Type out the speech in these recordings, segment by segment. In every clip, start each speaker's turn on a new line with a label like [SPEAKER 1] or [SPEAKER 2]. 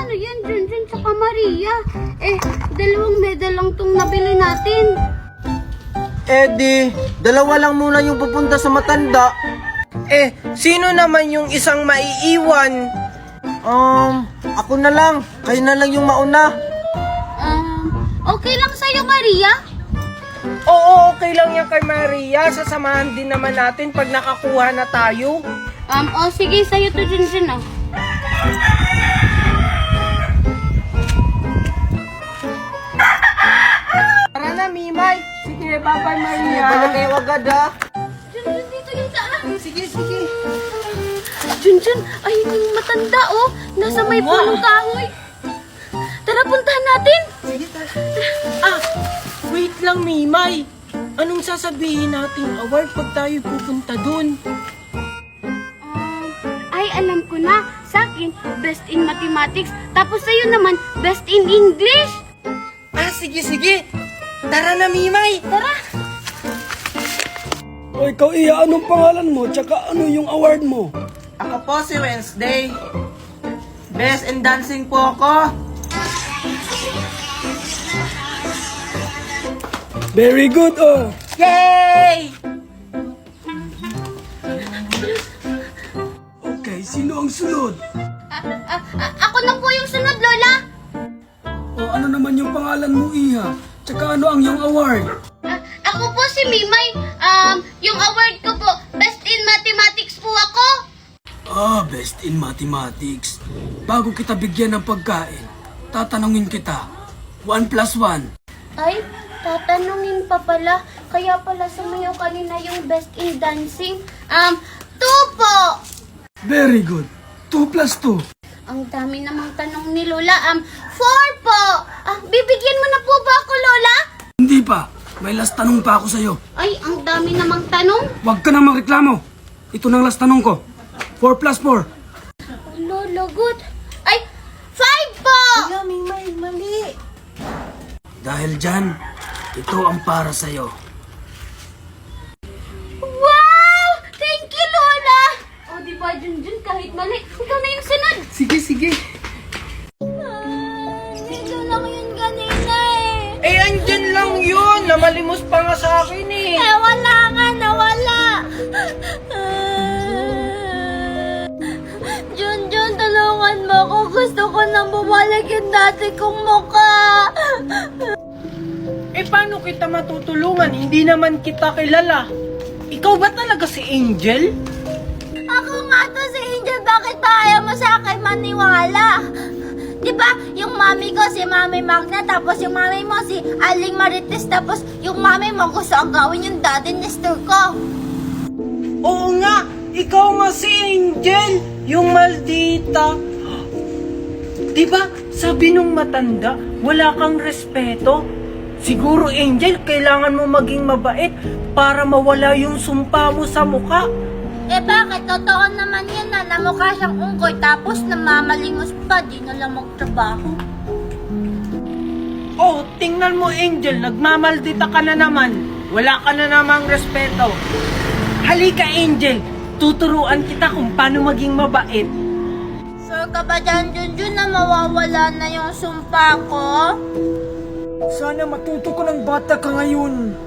[SPEAKER 1] Ano yan, Junjun tsaka Maria? Dalawang medal lang tong nabili natin.
[SPEAKER 2] Di, dalawa lang muna yung pupunta sa matanda. Sino naman yung isang maiiwan? Ako na lang. Kayo na lang yung mauna.
[SPEAKER 1] Okay lang sa'yo, Maria?
[SPEAKER 2] Oo, okay lang yan kay Maria. Sasamahan din naman natin pag nakakuha na tayo.
[SPEAKER 1] Sige, sa'yo to, Junjun, oh.
[SPEAKER 2] Tara na, Mimay. Sige, bye-bye, Maria. Balik kayo agad, ha?
[SPEAKER 1] Junjun, dito yung daan.
[SPEAKER 2] Sige, sige.
[SPEAKER 1] Junjun, ayun yung matanda, oh. Nasa may punong kahoy. Tara, puntahan natin.
[SPEAKER 2] Sige, tara. Wait lang, Mimay. Anong sasabihin nating award pag tayo pupunta dun?
[SPEAKER 1] Alam ko na. Sa akin, best in mathematics. Tapos sa'yo naman, best in English.
[SPEAKER 2] Sige, sige. Tara na, Mimay.
[SPEAKER 1] Tara.
[SPEAKER 3] O ikaw, Iya, anong pangalan mo? Tsaka ano yung award mo?
[SPEAKER 2] Ako po si Wednesday. Best in dancing po ako.
[SPEAKER 3] Very good, oh.
[SPEAKER 2] Yay!
[SPEAKER 3] Okay, sino ang sunod?
[SPEAKER 1] Ako na po yung sunod, Lola.
[SPEAKER 3] O ano naman yung pangalan mo, Iha? Tsaka ano ang yung award?
[SPEAKER 1] Ako po si Mimay. Yung award ko po, best in mathematics po ako.
[SPEAKER 3] Best in mathematics. Bago kita bigyan ng pagkain, tatanungin kita. 1 plus 1.
[SPEAKER 1] Ay, tatanungin pa pala. Kaya pala sumayaw kanina yung best in dancing. 2 po.
[SPEAKER 3] Very good. 2 plus 2.
[SPEAKER 1] Ang dami namang tanong ni Lola. 4 po. Bibigyan mo na po ba ako, Lola?
[SPEAKER 3] Hindi pa. May last tanong pa ako sa'yo.
[SPEAKER 1] Ay, ang dami namang tanong.
[SPEAKER 3] Huwag ka nang magreklamo. Ito nang last tanong ko. 4 plus 4.
[SPEAKER 1] Lola, good. Ay, 5 po.
[SPEAKER 2] Mimay, mali.
[SPEAKER 3] Dahil dyan, ito ang para sa'yo.
[SPEAKER 1] Wow! Thank you, Lola. O, di ba, Junjun, kahit mali, ikaw na yung sunod.
[SPEAKER 2] Sige, sige.
[SPEAKER 1] Dito lang yun kanina
[SPEAKER 2] Andyan lang yun. Namalimos pa nga sa akin eh.
[SPEAKER 1] Wala nga, nawala. Junjun, tulungan mo ako. Gusto ko nang bumalik yung dati kong mukha.
[SPEAKER 2] Paano kita matutulungan? Hindi naman kita kilala. Ikaw ba talaga si Angel?
[SPEAKER 1] Ako nga to si Angel. Bakit ba ayaw mo sa akin maniwala? Diba, yung mami ko si Mami Magna, tapos yung mami mo si Aling Marites, tapos yung mami mo gusto ang gawin yung daddy Nestor ko.
[SPEAKER 2] Oo nga, ikaw nga si Angel, yung maldita. Diba, sabi nung matanda, wala kang respeto. Siguro, Angel, kailangan mo maging mabait para mawala yung sumpa mo sa mukha.
[SPEAKER 1] Bakit? Totoo naman yan na namukha siyang unggoy tapos namamalimos pa, di na lang magtrabaho.
[SPEAKER 2] Oh, tingnan mo, Angel, nagmamaldita ka na naman. Wala ka na namang respeto. Halika, Angel, tuturuan kita kung paano maging mabait.
[SPEAKER 1] Sure ka ba dyan, Junjun, na mawawala na yung sumpa ko?
[SPEAKER 3] Sana matuto ko ng bata ka ngayon.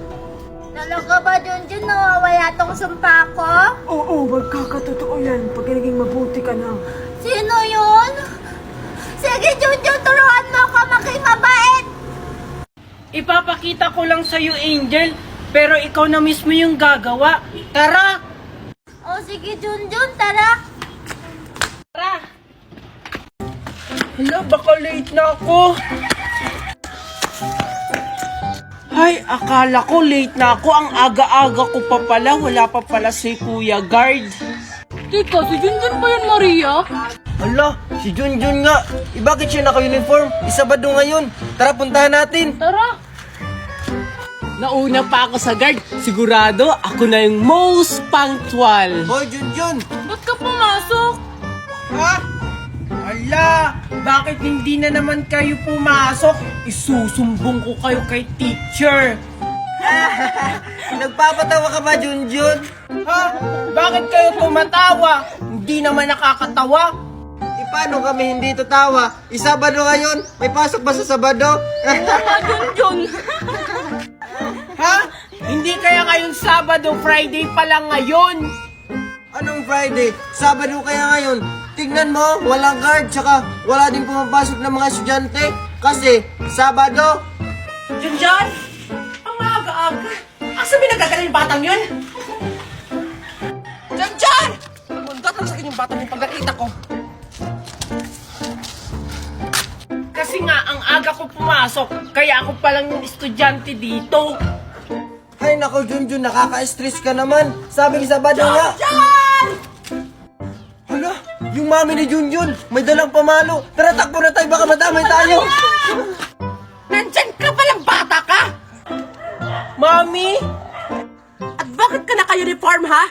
[SPEAKER 1] Talaga ba, Junjun, nawawala tong sumpa ko?
[SPEAKER 3] Oo, magkakatotoo yan pag naging mabuti ka na.
[SPEAKER 1] Sino yun? Sige, Junjun, turuan mo ako maging mabait!
[SPEAKER 2] Ipapakita ko lang sa'yo, Angel, pero ikaw na mismo yung gagawa. Tara!
[SPEAKER 1] O sige, Junjun, tara!
[SPEAKER 2] Tara! Hala, baka late na ako. Ay, akala ko late na ako. Ang aga-aga ko pa pala. Wala pa pala si Kuya Guard.
[SPEAKER 1] Teka, si Junjun ba yan, Maria?
[SPEAKER 2] Hala, si Junjun nga. Bakit siya naka-uniform? Isabado ngayon. Tara, puntahan natin.
[SPEAKER 1] Tara!
[SPEAKER 4] Nauna pa ako sa guard. Sigurado, ako na yung most punctual.
[SPEAKER 2] Hoy, Junjun!
[SPEAKER 1] Ba't ka pumasok?
[SPEAKER 2] Ha? Hala, bakit hindi na naman kayo pumasok? Isusumbong ko kayo kay teacher. Nagpapatawa ka ba, Junjun? Ha? Bakit kayo tumatawa? Hindi naman nakakatawa.
[SPEAKER 5] paano kami hindi tatawa? Isabado ngayon, may pasok ba sa Sabado?
[SPEAKER 4] Ha? Hindi kaya ngayong Sabado, Friday pa lang ngayon?
[SPEAKER 5] Anong Friday? Sabado kaya ngayon? Tignan mo, walang guard, tsaka wala din pumapasok ng mga estudyante. Kasi, Sabado.
[SPEAKER 2] Junjun! Ang aga-aga. Asa may nagkagaling yung batang yun? Junjun! Mundat lang sa akin yung batang yung pagkakita ko.
[SPEAKER 4] Kasi nga, ang aga ko pumasok, kaya ako palang yung estudyante dito.
[SPEAKER 5] Ay nako, Junjun, nakaka-stress ka naman. Sabing Sabado nga. Hala, yung mami ni Junjun, may dalang pamalo. Tara, takbo na tayo, baka madamay tayo.
[SPEAKER 2] Nandyan ka palang bata ka!
[SPEAKER 4] Mami?
[SPEAKER 2] At bakit ka naka-uniform, ha?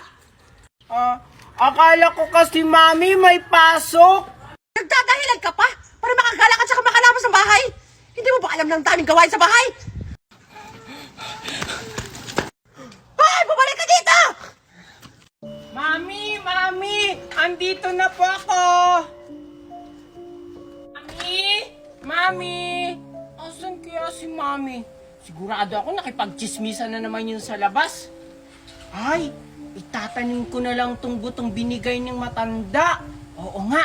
[SPEAKER 4] Akala ko kasi Mami may pasok.
[SPEAKER 2] Nagdadahilan ka pa para makagala ka tsaka makalabas ng bahay. Hindi mo ba alam ng daming gawain sa bahay? Hoy! Bumalik ka dito!
[SPEAKER 4] Mami! Andito na po ako! Mami! Asan kaya si Mami? Sigurado ako nakipagchismisan na naman yun sa labas. Ay, itatanim ko na lang tong butong binigay ng matanda. Oo nga.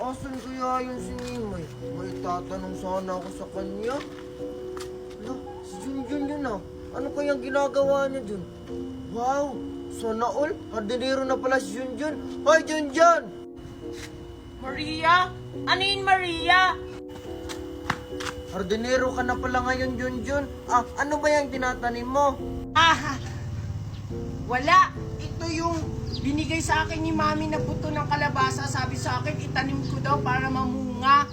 [SPEAKER 5] Asan kaya yun si Mimay? May tatanong sana ako sa kanya. Hala, si Junjun yun ah. Ano kayang ginagawa niya dun? Wow! Sana all, hardinero na pala si Junjun. Hoy, Junjun!
[SPEAKER 4] Maria? Ano yun, Maria?
[SPEAKER 5] Hardinero ka na pala ngayon, Junjun. Ah, ano ba yung tinatanim mo?
[SPEAKER 4] Wala. Ito yung binigay sa akin ni Mami na buto ng kalabasa. Sabi sa akin, itanim ko daw para mamunga.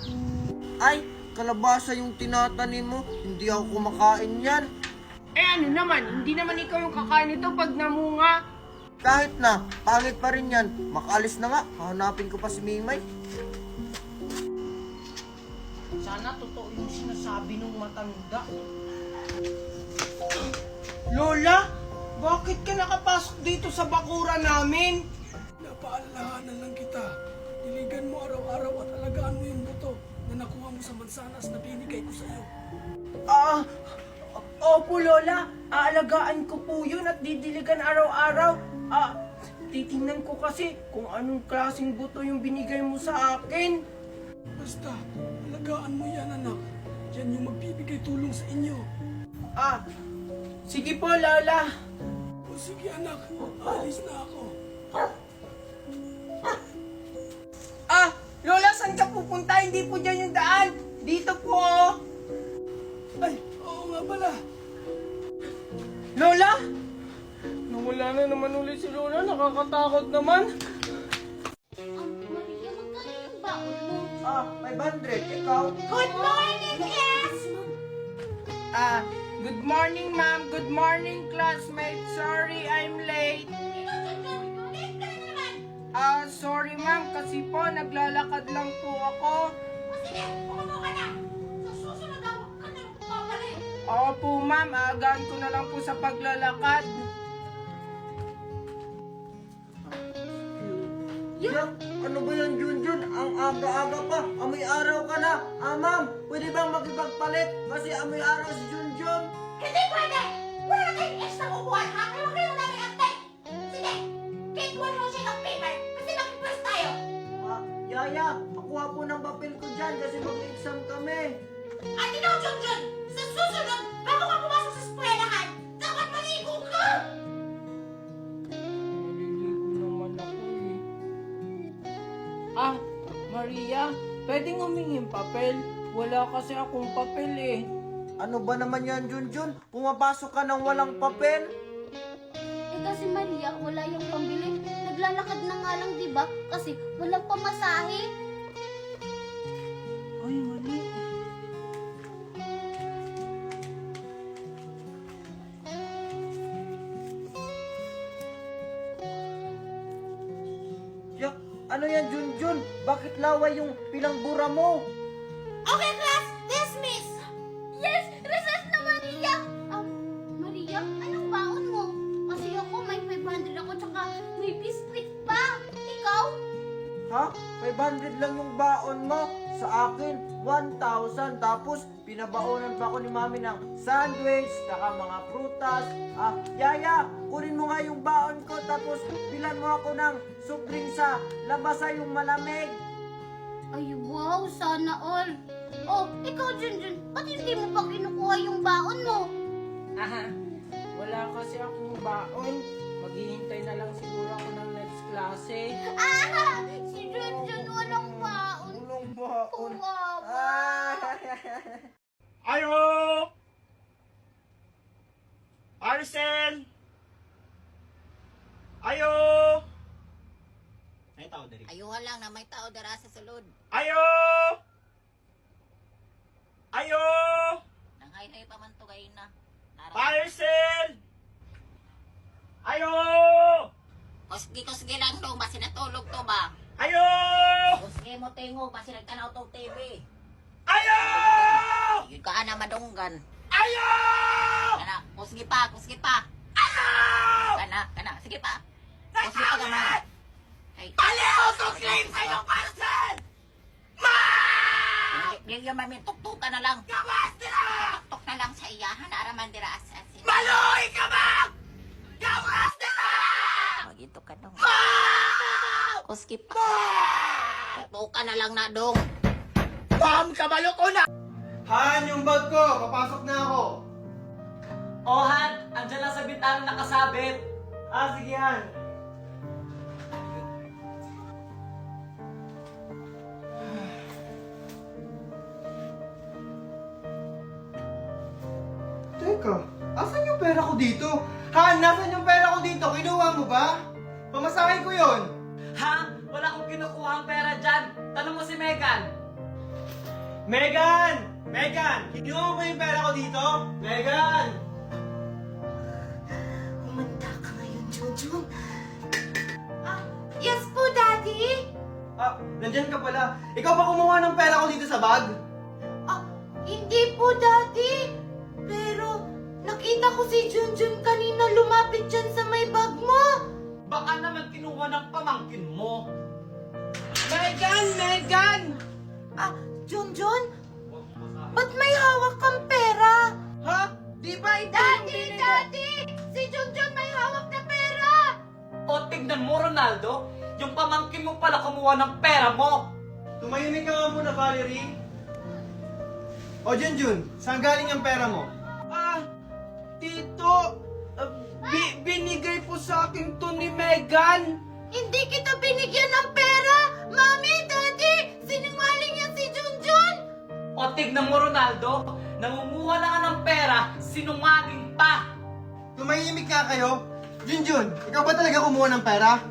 [SPEAKER 5] Ay, kalabasa yung tinatanim mo. Hindi ako kumakain yan.
[SPEAKER 4] Eh ano naman, hindi naman ikaw yung kakain nito pag namunga.
[SPEAKER 5] Kahit na, pangit pa rin yan. Makaalis na nga, hahanapin ko pa si Mimay.
[SPEAKER 4] Sana totoo yung sinasabi ng matanda. Lola, bakit ka nakapasok dito sa bakura namin?
[SPEAKER 3] Napaalalahanan lang kita. Diligan mo araw-araw at alagaan mo yung buto na nakuha mo sa mansanas na binigay ko sa iyo.
[SPEAKER 4] Opo Lola, aalagaan ko po yun at didiligan araw-araw. Titingnan ko kasi kung anong klaseng buto yung binigay mo sa akin.
[SPEAKER 3] Basta, alagaan mo yan anak. Yan yung magbibigay tulong sa inyo.
[SPEAKER 4] Sige po Lola.
[SPEAKER 3] O sige anak, alis na ako.
[SPEAKER 4] Lola, saan ka pupunta? Hindi po dyan yung daan. Dito po.
[SPEAKER 3] Ay, oo nga pala.
[SPEAKER 4] Lola? Nawala na naman ulit si Lola. Nakakatakot naman.
[SPEAKER 1] Maria, magkano yung baon mo?
[SPEAKER 5] 500, ikaw?
[SPEAKER 1] Good morning, class!
[SPEAKER 4] Good morning, ma'am. Good morning, classmates. Sorry, I'm late. Sorry, ma'am. Kasi po, naglalakad lang po ako.
[SPEAKER 1] Sige, umupo ka na! Sa susunod ako, ka na pumapalik!
[SPEAKER 4] Opo, ma'am. Agaan ko na lang po sa paglalakad.
[SPEAKER 5] Yak, ano ba yan, Junjun? Ang aga-aga pa, amoy araw ka na. Ma'am, pwede bang makipagpalit? Kasi amoy araw si Junjun.
[SPEAKER 1] Hindi pwede! Wala na tayong extra kukuhan, ha? Kaya kayo namin antay! Sige, kinuha mo siya ng paper kasi mag-press tayo!
[SPEAKER 5] Yaya, makuha po ng papel ko dyan kasi mag-exam kami.
[SPEAKER 1] At ikaw, Junjun! Sa susunod, bago ka pumasok sa eskwelahan, dapat maligo ka!
[SPEAKER 4] Naliligo naman ako eh. Maria, pwedeng humingin papel? Wala kasi akong papel eh.
[SPEAKER 5] Ano ba naman yan, Junjun? Pumapasok ka ng walang papel?
[SPEAKER 1] Eh kasi Maria, wala yung pambili. Naglalakad na nga lang, di ba? Kasi walang pamasahe.
[SPEAKER 4] Ay, mali.
[SPEAKER 5] Yak, ano yan, Junjun? Bakit laway yung pinangbura mo?
[SPEAKER 1] Okay, class! Dismiss! Yes! Recess na, Maria! Maria, anong
[SPEAKER 5] 500 lang yung baon mo. Sa akin, 1,000. Tapos, pinabaonan pa ako ni mami ng sandwich, saka mga prutas. Yaya, kunin mo nga yung baon ko. Tapos, bilan mo ako ng supling sa labasa yung malamig.
[SPEAKER 1] Ay, wow, sana all. Oh, ikaw, Junjun, ba't hindi mo pa kinukuha yung baon mo?
[SPEAKER 4] Aha, wala kasi akong baon. Maghihintay na lang siguro ako ng next klase.
[SPEAKER 1] Ah! Si Junjun walang baon.
[SPEAKER 5] Ulong baon.
[SPEAKER 1] Kawawa.
[SPEAKER 6] Ayo! Arcel! Ayo! May tao dari.
[SPEAKER 7] Ayuha lang na may tao dara sa sulod.
[SPEAKER 6] Ayo! Ayo!
[SPEAKER 7] Nanghay-hay pa man to gay na.
[SPEAKER 6] Arcel! Ayo!
[SPEAKER 7] Kusgi lang dong, basi natulog to ba?
[SPEAKER 6] Ayo!
[SPEAKER 7] Kusgi mo tingo, basi nagtanaw tong TV.
[SPEAKER 6] Ayo!
[SPEAKER 7] Yun ka na madunggan.
[SPEAKER 6] Ayo!
[SPEAKER 7] Kana, kusgi pa.
[SPEAKER 6] Ayo!
[SPEAKER 7] Kana, sige pa. Kusgi pa naman. Ay,
[SPEAKER 6] Baliw! Tuklin sa iyong parcel!
[SPEAKER 7] di yung mami, tuktukan na lang.
[SPEAKER 6] Gawas nila!
[SPEAKER 7] Tuktok na lang sa iyahan, araman dira asasin.
[SPEAKER 6] Maloy ka ba? Gawas nila!
[SPEAKER 7] Magito ka dong. Kusgi pa. Tuktukan na lang na dong.
[SPEAKER 6] Ma'am, kabalo ko na!
[SPEAKER 5] Han, yung bag ko. Papasok na ako.
[SPEAKER 2] Oh, Han, andyan lang sa bintana nakasabit.
[SPEAKER 5] Sige, Han. Teka, asan yung pera ko dito? Han, nasan yung pera ko dito? Kinuha mo ba? Pamasahe ko yon.
[SPEAKER 2] Ha? Wala akong kinukuha ang pera dyan. Tanong mo si Megan.
[SPEAKER 5] Megan! Megan! Kinuha mo ba yung pera ko dito? Megan!
[SPEAKER 1] Umanda ka ngayon, Junjun. Yes po, Daddy.
[SPEAKER 5] Nandyan ka pala. Ikaw ba kumuha ng pera ko dito sa bag?
[SPEAKER 1] Hindi po, Daddy. Pero, nakita ko si Junjun kanina lumapit dyan sa may bag mo.
[SPEAKER 2] Baka naman kinuha ng pamangkin mo.
[SPEAKER 4] Megan!
[SPEAKER 1] Junjun? Ba't may hawak kang pera?
[SPEAKER 4] Ha? Di ba ito yung
[SPEAKER 1] Daddy!
[SPEAKER 4] binigay?
[SPEAKER 1] Daddy! Si Junjun may hawak na pera!
[SPEAKER 2] O tignan mo, Ronaldo. Yung pamangkin mo pala kumuha ng pera mo.
[SPEAKER 5] Tumahimik ka nga muna, Valerie. O, Junjun, saan galing ang pera mo?
[SPEAKER 4] Tito, binigay po sa akin to ni Megan.
[SPEAKER 1] Hindi kita binigyan ng pera! Mami! Daddy! Sinungaling yan si Junjun!
[SPEAKER 2] O tignan mo, Ronaldo. Nangunguha na ka ng pera, sinungaling pa.
[SPEAKER 5] Tumahimik nga kayo. Junjun, ikaw ba talaga kumuha ng pera?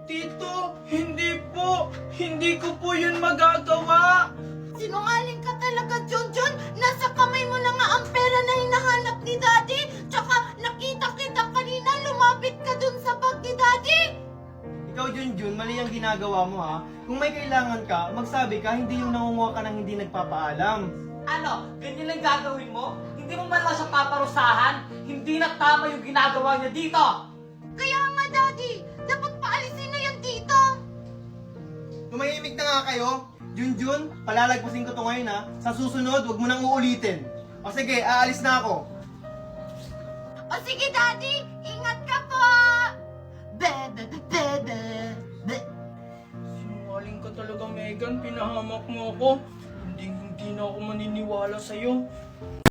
[SPEAKER 4] Tito, hindi po. Hindi ko po yun magagawa.
[SPEAKER 1] Sinungaling ka talaga, Junjun! Nasa kamay mo na nga ang pera na hinahanap ni Daddy! Tsaka nakita kita kanina, lumapit ka dun sa bag ni Daddy!
[SPEAKER 5] Ikaw, Junjun, mali ang ginagawa mo, ha? Kung may kailangan ka, magsabi ka, hindi yung nangunguha ka ng hindi nagpapaalam.
[SPEAKER 2] Ano, ganyan lang gagawin mo? Hindi mo man lang siya paparusahan? Hindi na tama yung ginagawa niya dito!
[SPEAKER 1] Kaya nga, Daddy! Dapat paalisin na yan dito!
[SPEAKER 5] Tumahimik na nga kayo. Junjun, palalagpasin ko to ngayon, ha? Sa susunod, wag mo nang uulitin. O sige, aalis na ako.
[SPEAKER 1] O sige, Daddy! Ingat ka po!
[SPEAKER 4] Sinungaling ka talaga, Megan. Pinahamak mo ako. Hindi na ako maniniwala sa'yo.